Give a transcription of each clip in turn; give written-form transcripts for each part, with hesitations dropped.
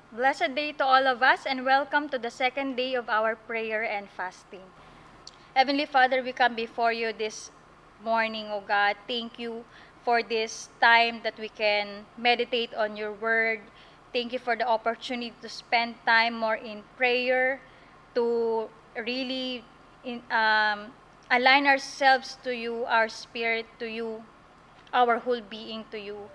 Blessed day to all of us, and welcome to the second day of our prayer and fasting. Heavenly Father, we come before you this morning, O God. Thank you for this time that we can meditate on your word. Thank you for the opportunity to spend time more in prayer, to really align ourselves to you, our spirit to you, our whole being to you.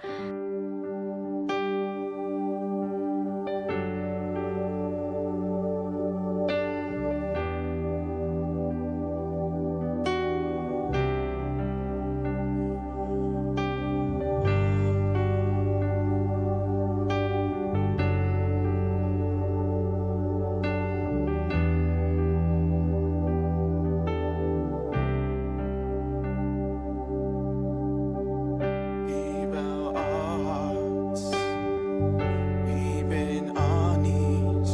We bow our hearts, we bend our knees.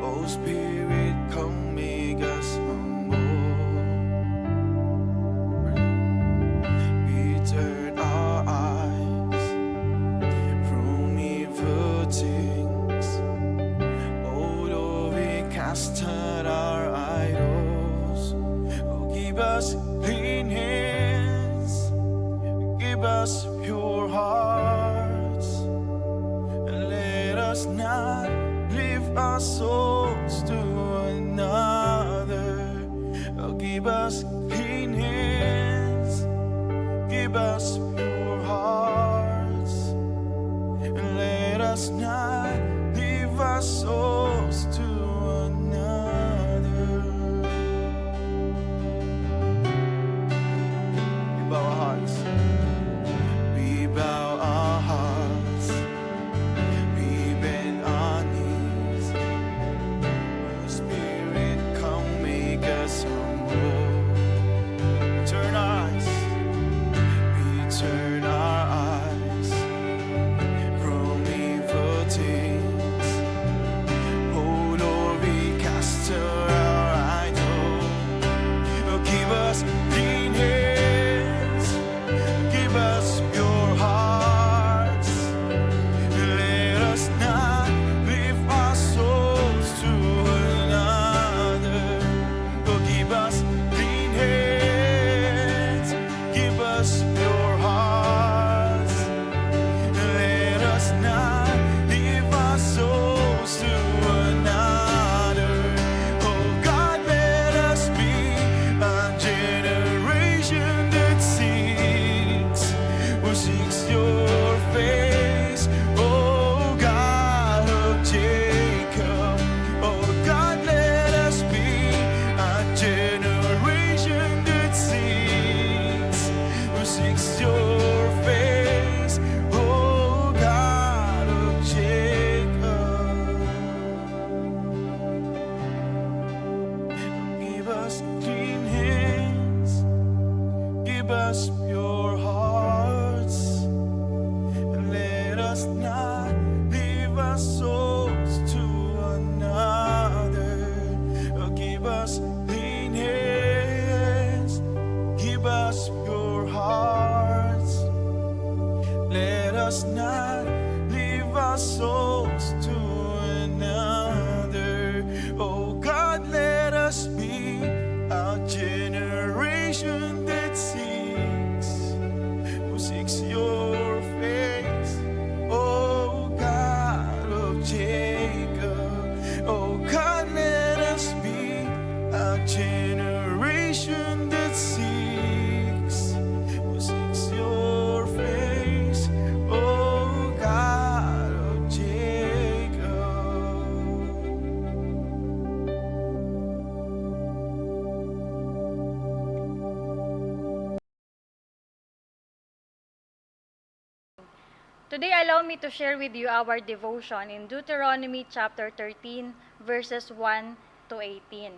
Oh Spirit, come make us humble. We turn our eyes from evil things. Oh Lord, we cast out our idols. Oh, give us clean hands. Give us pure hearts, and let us not lift our souls to another. Oh, give us clean hands, give us pure hearts, and let us not leave our souls to another. We bow our hearts. We bow our hearts, we bend our knees. Oh Spirit, come make us humble. Turn our eyes, we turn our eyes from evil things. Oh Lord, we cast out our idol. Oh, give us clean hands, give us pure hearts, and let us not lift our souls to another. Oh, give us clean hands, give us pure hearts, and let us not leave our souls to another. Oh God, let us be a generation that seeks, who seeks your face, oh God of Jacob. Oh God, let us be a generation that seeks, who seeks your face, oh God of Jacob. Give us clean hands, give us pure hearts, and let us not leave our souls to another. Oh, give us clean hands, give us pure hearts, let us not leave our souls to another. Oh God, let us be a generation that seeks, who seeks your face, oh God of Jacob. Oh God, let us be a generation that seeks, who seeks your face, oh God of Jacob. Today, allow me to share with you our devotion in Deuteronomy chapter 13, verses 1 to 18.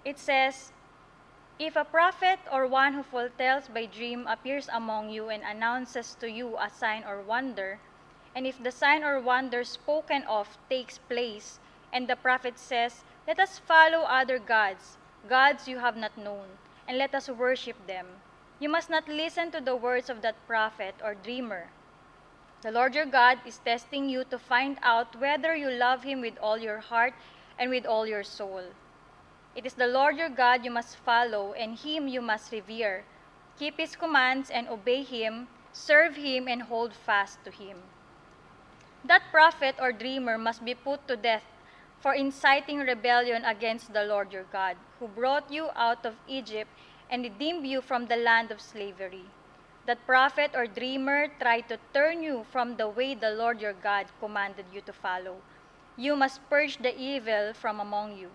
It says, "If a prophet or one who foretells by dream appears among you and announces to you a sign or wonder, and if the sign or wonder spoken of takes place, and the prophet says, 'Let us follow other gods, gods you have not known, and let us worship them,' you must not listen to the words of that prophet or dreamer. The Lord your God is testing you to find out whether you love him with all your heart and with all your soul. It is the Lord your God you must follow, and him you must revere. Keep his commands and obey him, serve him and hold fast to him. That prophet or dreamer must be put to death for inciting rebellion against the Lord your God, who brought you out of Egypt and redeemed you from the land of slavery. That prophet or dreamer tried to turn you from the way the Lord your God commanded you to follow. You must purge the evil from among you.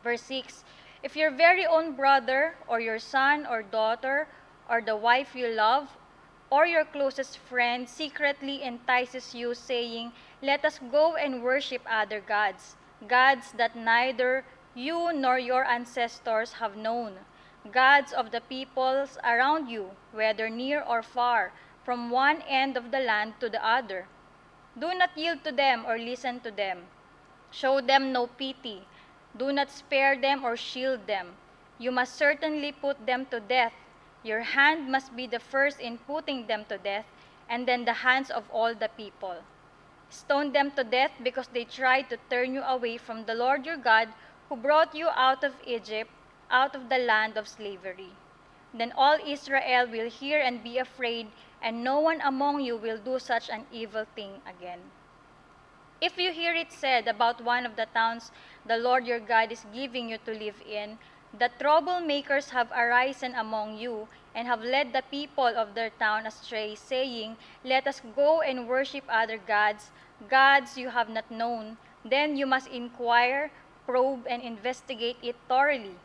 Verse 6, if your very own brother or your son or daughter or the wife you love or your closest friend secretly entices you, saying, let us go and worship other gods, gods that neither you nor your ancestors have known, gods of the peoples around you, whether near or far, from one end of the land to the other. Do not yield to them or listen to them. Show them no pity. Do not spare them or shield them. You must certainly put them to death. Your hand must be the first in putting them to death, and then the hands of all the people. Stone them to death because they tried to turn you away from the Lord your God, who brought you out of Egypt, out of the land of slavery. Then all Israel will hear and be afraid, and no one among you will do such an evil thing again. If you hear it said about one of the towns the Lord your God is giving you to live in, that troublemakers have arisen among you and have led the people of their town astray, saying, let us go and worship other gods, gods you have not known, then you must inquire, probe, and investigate it thoroughly.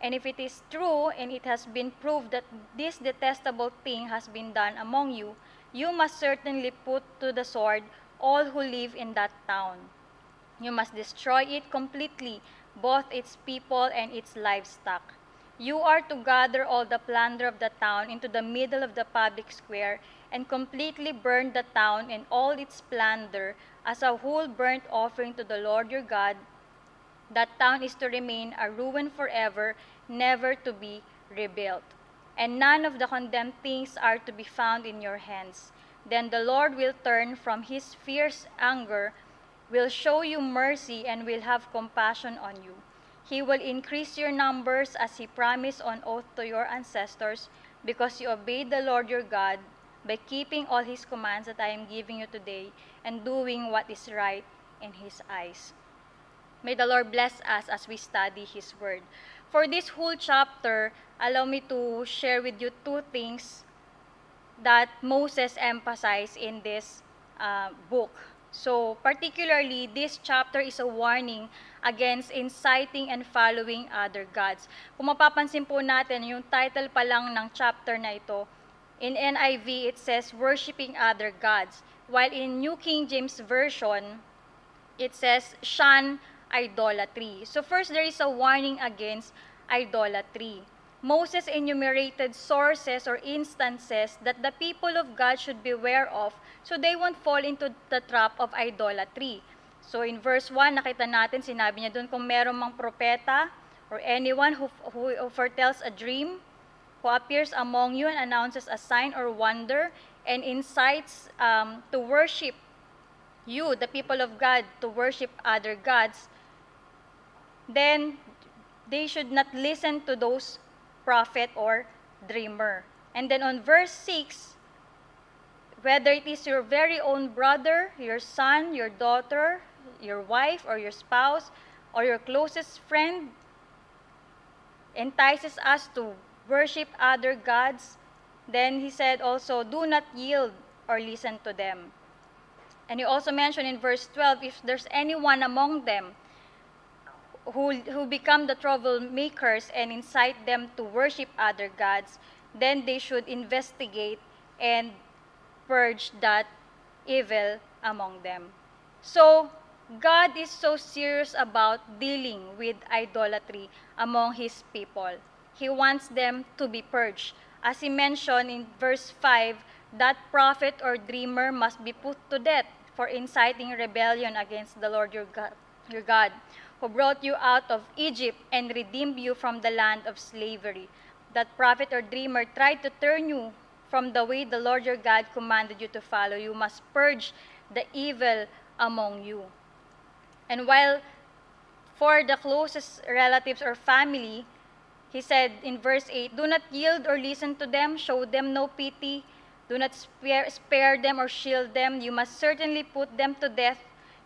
And if it is true and it has been proved that this detestable thing has been done among you, you must certainly put to the sword all who live in that town. You must destroy it completely, both its people and its livestock. You are to gather all the plunder of the town into the middle of the public square and completely burn the town and all its plunder as a whole burnt offering to the Lord your God. That town is to remain a ruin forever, never to be rebuilt. And none of the condemned things are to be found in your hands. Then the Lord will turn from his fierce anger, will show you mercy, and will have compassion on you. He will increase your numbers as he promised on oath to your ancestors, because you obeyed the Lord your God by keeping all his commands that I am giving you today and doing what is right in his eyes. May the Lord bless us as we study his word. For this whole chapter, allow me to share with you two things that Moses emphasized in this book. So, particularly, this chapter is a warning against inciting and following other gods. Kung mapapansin po natin, yung title pa lang ng chapter na ito, in NIV, it says, worshiping other gods. While in New King James Version, it says, shun idolatry. So first, there is a warning against idolatry. Moses enumerated sources or instances that the people of God should beware of so they won't fall into the trap of idolatry. So in verse 1, nakita natin, sinabi niya doon kung merong mang propeta or anyone who foretells a dream, who appears among you and announces a sign or wonder and incites to worship you, the people of God, to worship other gods, then they should not listen to those prophet or dreamer. And then on verse 6, whether it is your very own brother, your son, your daughter, your wife, or your spouse, or your closest friend, entices us to worship other gods, then he said also, do not yield or listen to them. And he also mentioned in verse 12, if there's anyone among them who become the troublemakers and incite them to worship other gods, then they should investigate and purge that evil among them. So, God is so serious about dealing with idolatry among his people. He wants them to be purged. As he mentioned in verse 5, that prophet or dreamer must be put to death for inciting rebellion against the Lord your God, who brought you out of Egypt and redeemed you from the land of slavery. That prophet or dreamer tried to turn you from the way the Lord your God commanded you to follow. You must purge the evil among you. And while for the closest relatives or family, he said in verse 8, do not yield or listen to them, show them no pity, do not spare them or shield them. You must certainly put them to death.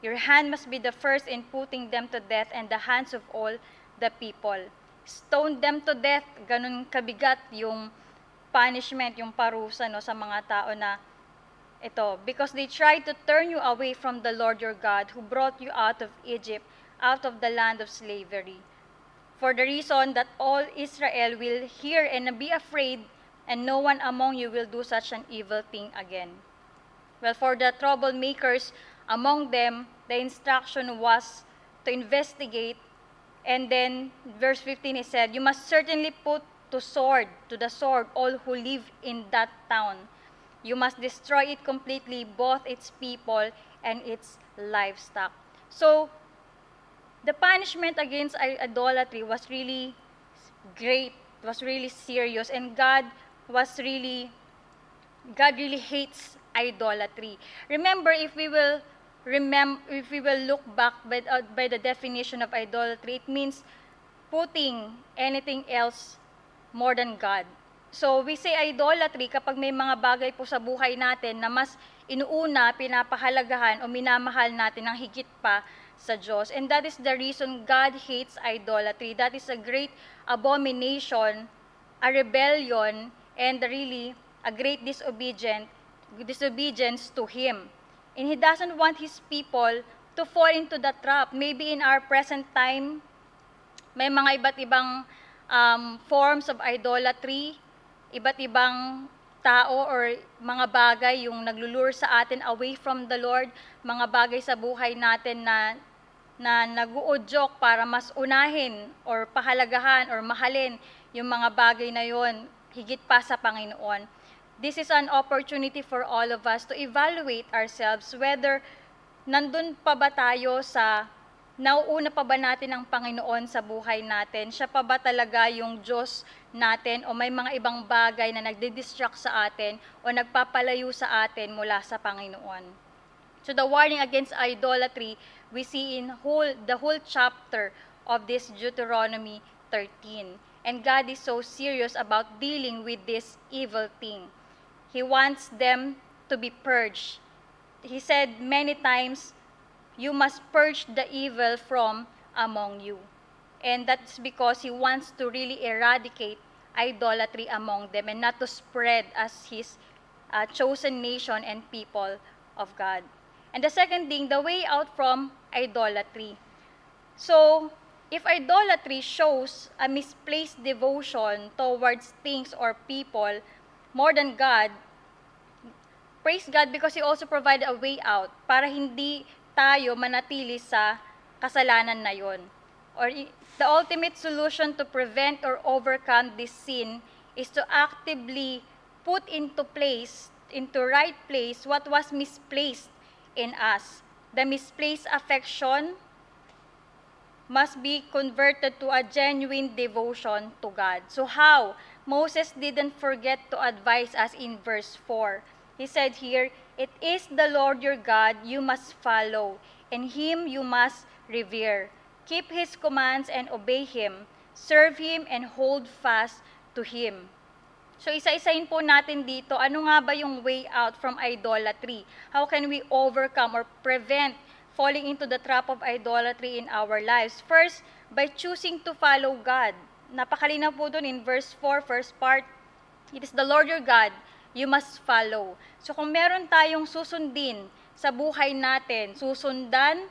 Your hand must be the first in putting them to death, and the hands of all the people. Stone them to death. Ganun kabigat yung punishment, yung parusa no, sa mga tao na ito. Because they tried to turn you away from the Lord your God who brought you out of Egypt, out of the land of slavery. For the reason that all Israel will hear and be afraid, and no one among you will do such an evil thing again. Well, for the troublemakers among them, the instruction was to investigate. And then, verse 15, it said, you must certainly put to the sword, all who live in that town. You must destroy it completely, both its people and its livestock. So, the punishment against idolatry was really great, was really serious, and God really hates idolatry. Remember, if we will look back by the definition of idolatry, it means putting anything else more than God. So we say idolatry kapag may mga bagay po sa buhay natin na mas inuuna, pinapahalagahan o minamahal natin ng higit pa sa Diyos. And that is the reason God hates idolatry. That is a great abomination, a rebellion, and really a great disobedience to Him. And He doesn't want His people to fall into the trap. Maybe in our present time, may mga iba't ibang forms of idolatry, iba't ibang tao or mga bagay yung naglulure sa atin away from the Lord, mga bagay sa buhay natin na nag-uudyok para mas unahin or pahalagahan or mahalin yung mga bagay na yon higit pa sa Panginoon. This is an opportunity for all of us to evaluate ourselves whether nandun pa ba tayo sa nauuna pa ba natin ang Panginoon sa buhay natin? Siya pa ba talaga yung Diyos natin o may mga ibang bagay na nagdi-distract sa atin o nagpapalayo sa atin mula sa Panginoon? So the warning against idolatry we see in the whole chapter of this Deuteronomy 13. And God is so serious about dealing with this evil thing. He wants them to be purged. He said many times, you must purge the evil from among you. And that's because He wants to really eradicate idolatry among them and not to spread as His chosen nation and people of God. And the second thing, the way out from idolatry. So, if idolatry shows a misplaced devotion towards things or people more than God, praise God because He also provided a way out para hindi tayo manatili sa kasalanan na yon. Or the ultimate solution to prevent or overcome this sin is to actively put into right place what was misplaced in us. The misplaced affection must be converted to a genuine devotion to God. So how? Moses didn't forget to advise us in verse 4. He said here, it is the Lord your God you must follow, and Him you must revere. Keep His commands and obey Him. Serve Him and hold fast to Him. So isa-isahin po natin dito, ano nga ba yung way out from idolatry? How can we overcome or prevent falling into the trap of idolatry in our lives? First, by choosing to follow God. Napakalinaw po dun in verse 4, first part, it is the Lord your God you must follow. So kung meron tayong susundin sa buhay natin, susundan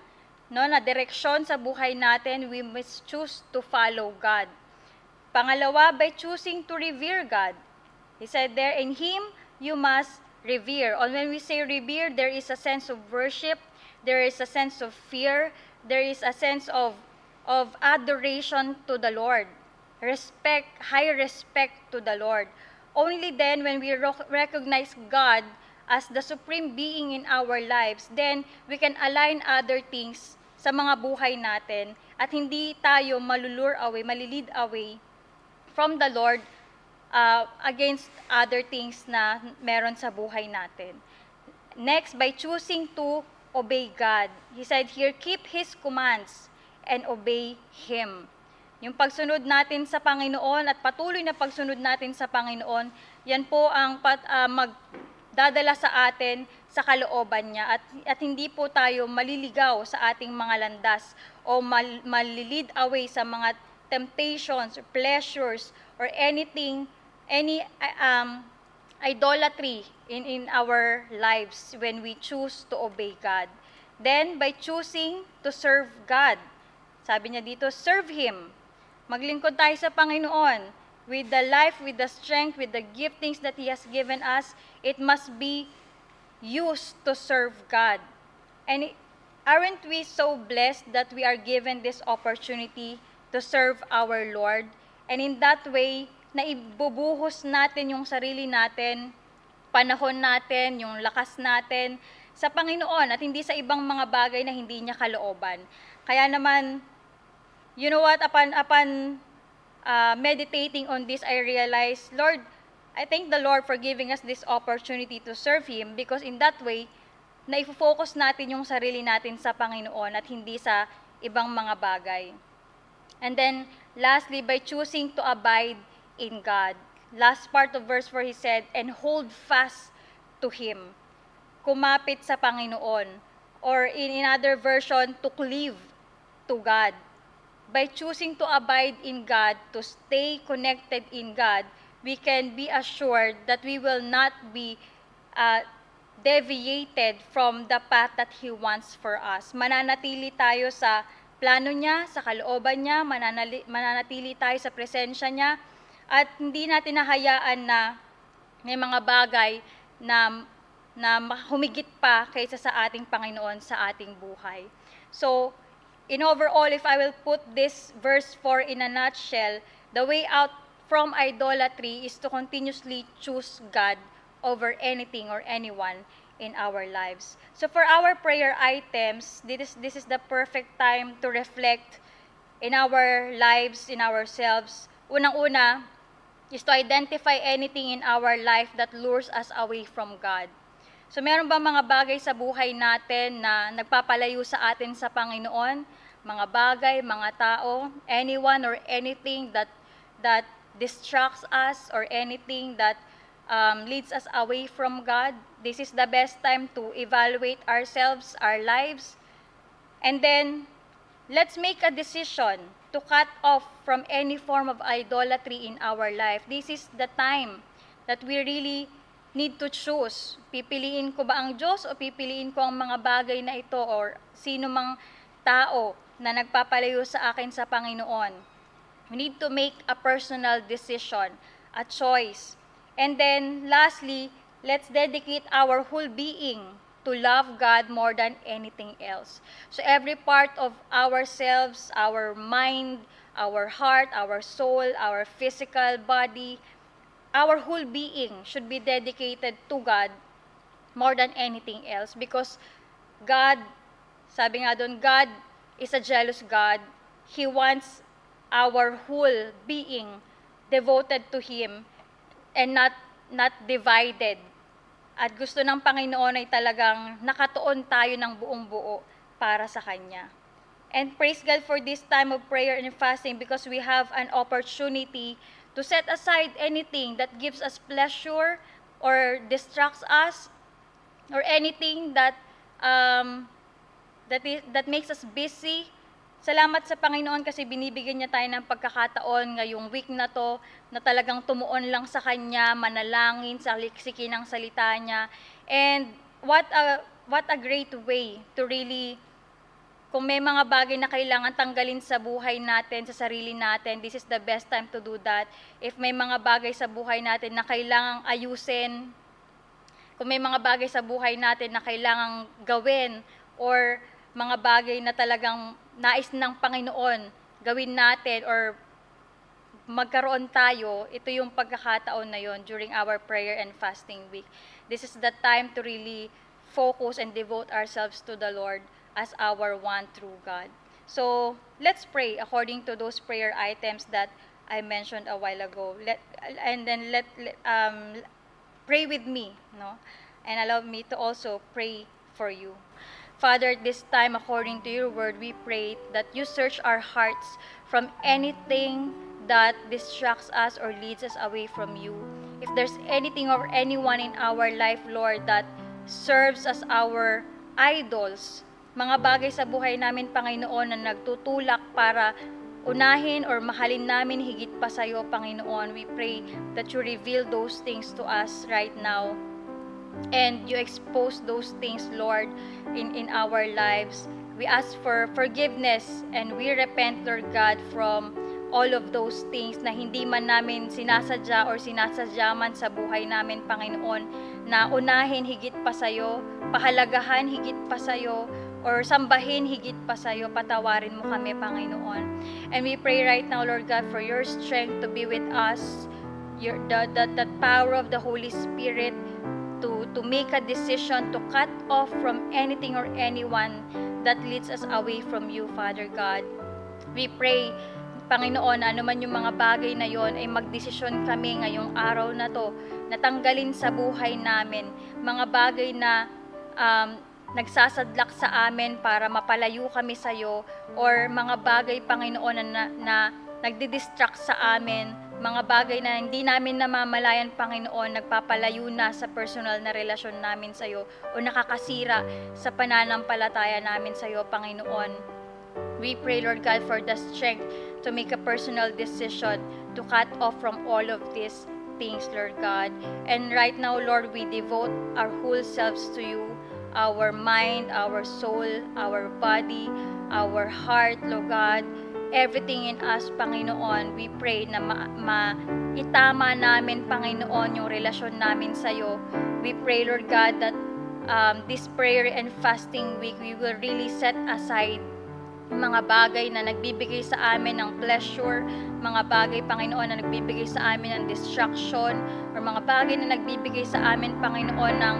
na direksyon sa buhay natin, we must choose to follow God. Pangalawa, by choosing to revere God. He said there, in Him you must revere. And when we say revere, there is a sense of worship, there is a sense of fear, there is a sense of adoration to the Lord. Respect, high respect to the Lord. Only then when we recognize God as the supreme being in our lives, then we can align other things sa mga buhay natin at hindi tayo malilid away from the Lord against other things na meron sa buhay natin. Next, by choosing to obey God. He said here, keep His commands and obey Him. Yung pagsunod natin sa Panginoon at patuloy na pagsunod natin sa Panginoon, yan po ang magdadala sa atin sa kalooban niya at hindi po tayo maliligaw sa ating mga landas o malilid away sa mga temptations, or pleasures, or any idolatry in our lives when we choose to obey God. Then, by choosing to serve God, sabi niya dito, serve Him. Maglingkod tayo sa Panginoon. With the life, with the strength, with the giftings that He has given us, it must be used to serve God. And aren't we so blessed that we are given this opportunity to serve our Lord? And in that way, na ibubuhos natin yung sarili natin, panahon natin, yung lakas natin sa Panginoon at hindi sa ibang mga bagay na hindi niya kalooban. Kaya naman, you know what, upon meditating on this, I realized, Lord, I thank the Lord for giving us this opportunity to serve Him because in that way, na-focus natin yung sarili natin sa Panginoon at hindi sa ibang mga bagay. And then, lastly, by choosing to abide in God. Last part of verse 4, he said, and hold fast to Him. Kumapit sa Panginoon. Or in another version, to cleave to God. By choosing to abide in God, to stay connected in God, we can be assured that we will not be deviated from the path that He wants for us. Mananatili tayo sa plano niya, sa kalooban niya, mananatili tayo sa presensya niya, at hindi natin nahayaan na may mga bagay na humigit pa kaysa sa ating Panginoon sa ating buhay. So, in overall, if I will put this verse 4 in a nutshell, the way out from idolatry is to continuously choose God over anything or anyone in our lives. So for our prayer items, this is the perfect time to reflect in our lives, in ourselves. Unang-una is to identify anything in our life that lures us away from God. So meron ba mga bagay sa buhay natin na nagpapalayo sa atin sa Panginoon? Mga bagay, mga tao, anyone or anything that distracts us or anything that leads us away from God? This is the best time to evaluate ourselves, our lives. And then, let's make a decision to cut off from any form of idolatry in our life. This is the time that we really need to choose. Pipiliin ko ba ang Diyos o pipiliin ko ang mga bagay na ito or sino mang tao na nagpapalayo sa akin sa Panginoon? We need to make a personal decision, a choice. And then, lastly, let's dedicate our whole being to love God more than anything else. So every part of ourselves, our mind, our heart, our soul, our physical body, our whole being should be dedicated to God more than anything else because God, sabi nga doon, God is a jealous God. He wants our whole being devoted to Him and not divided. At gusto ng Panginoon ay talagang nakatuon tayo ng buong buo para sa Kanya. And praise God for this time of prayer and fasting because we have an opportunity to set aside anything that gives us pleasure or distracts us or anything that makes us busy. Salamat sa Panginoon kasi binibigyan niya tayo ng pagkakataon ngayong week na to na talagang tumuon lang sa Kanya, manalangin, saliksikin ang salita niya. And what a great way to really, kung may mga bagay na kailangan tanggalin sa buhay natin, sa sarili natin, this is the best time to do that. If may mga bagay sa buhay natin na kailangang ayusin, kung may mga bagay sa buhay natin na kailangang gawin, or mga bagay na talagang nais ng Panginoon gawin natin or magkaroon tayo, ito yung pagkakataon na yon during our prayer and fasting week. This is the time to really focus and devote ourselves to the Lord as our one true God. So, let's pray according to those prayer items that I mentioned a while ago. and then pray with me, no? And allow me to also pray for you. Father, at this time, according to your word, we pray that you search our hearts from anything that distracts us or leads us away from you. If there's anything or anyone in our life, Lord, that serves as our idols, mga bagay sa buhay namin, Panginoon, na nagtutulak para unahin or mahalin namin higit pa sa iyo, Panginoon. We pray that you reveal those things to us right now. And you expose those things, Lord, in our lives. We ask for forgiveness and we repent, Lord God, from all of those things na hindi man namin sinasadya or sinasadya man sa buhay namin, Panginoon, na unahin higit pa sa iyo, pahalagahan higit pa sa iyo, or sambahin higit pa sa iyo. Patawarin mo kami, Panginoon. And we pray right now, Lord God, for your strength to be with us, the power of the Holy Spirit to make a decision to cut off from anything or anyone that leads us away from you, Father God. We pray, Panginoon, ano man yung mga bagay na yon ay magdesisyon kami ngayong araw na to, natanggalin sa buhay namin, mga bagay na nagsasadlak sa amin para mapalayo kami sa iyo, or mga bagay, Panginoon, na nagdi-distract sa amin, mga bagay na hindi namin namamalayan, Panginoon, nagpapalayo na sa personal na relasyon namin sa iyo o nakakasira sa pananampalataya namin sa iyo, Panginoon. We pray, Lord God, for the strength to make a personal decision to cut off from all of these things, Lord God. And right now, Lord, we devote our whole selves to you, our mind, our soul, our body, our heart, Lord God, everything in us, Panginoon. We pray na itama namin, Panginoon, yung relasyon namin sa iyo. We pray, Lord God, that this prayer and fasting week, we will really set aside mga bagay na nagbibigay sa amin ng pleasure, mga bagay, Panginoon, na nagbibigay sa amin ng distraction, or mga bagay na nagbibigay sa amin, Panginoon, ng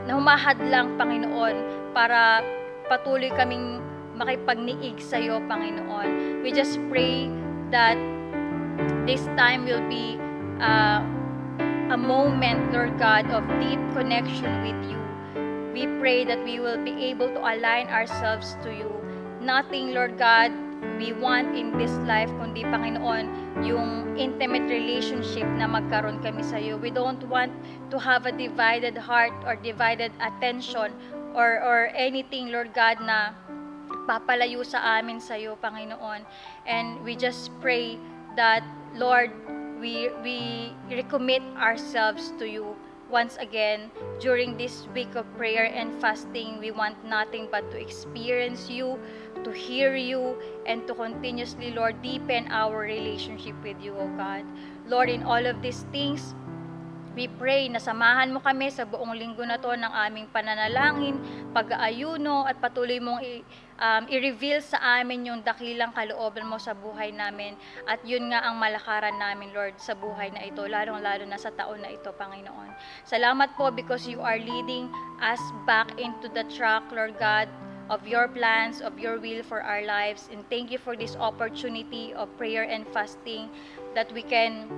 na humahadlang, Panginoon, para patuloy kaming makipagniig sa iyo, Panginoon. We just pray that this time will be a moment, Lord God, of deep connection with you. We pray that we will be able to align ourselves to you. Nothing, Lord God, we want in this life, kundi, Panginoon, yung intimate relationship na magkaroon kami sa iyo. We don't want to have a divided heart or divided attention or anything, Lord God, na papalayo sa amin sa iyo, Panginoon. And we just pray that, Lord, we recommit ourselves to you once again during this week of prayer and fasting. We want nothing but to experience you, to hear you, and to continuously, Lord, deepen our relationship with you, O God. Lord, in all of these things, we pray na samahan mo kami sa buong linggo na to ng aming pananalangin, pag-aayuno, at patuloy mong i-reveal sa amin yung dakilang kalooban mo sa buhay namin. At yun nga ang malakaran namin, Lord, sa buhay na ito, lalong-lalo na sa taon na ito, Panginoon. Salamat po because you are leading us back into the track, Lord God, of your plans, of your will for our lives. And thank you for this opportunity of prayer and fasting that we can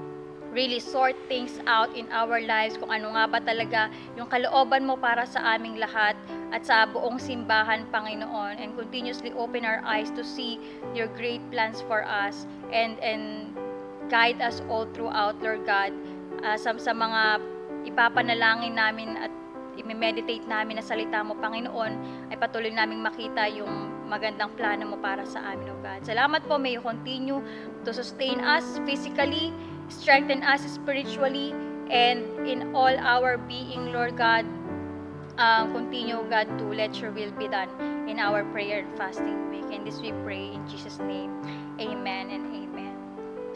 really sort things out in our lives, kung ano nga ba talaga yung kalooban mo para sa aming lahat at sa buong simbahan, Panginoon, and continuously open our eyes to see your great plans for us and guide us all throughout, Lord God, sa mga ipapanalangin namin at i-meditate namin na salita mo, Panginoon, ay patuloy naming makita yung magandang plano mo para sa amin, O God. Salamat po, may you continue to sustain us physically, strengthen us spiritually, and in all our being, Lord God, continue, God, to let your will be done in our prayer and fasting week. And this we pray in Jesus' name. Amen and amen.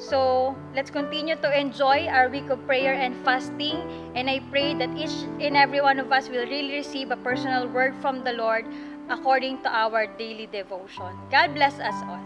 So, let's continue to enjoy our week of prayer and fasting. And I pray that each and every one of us will really receive a personal word from the Lord according to our daily devotion. God bless us all.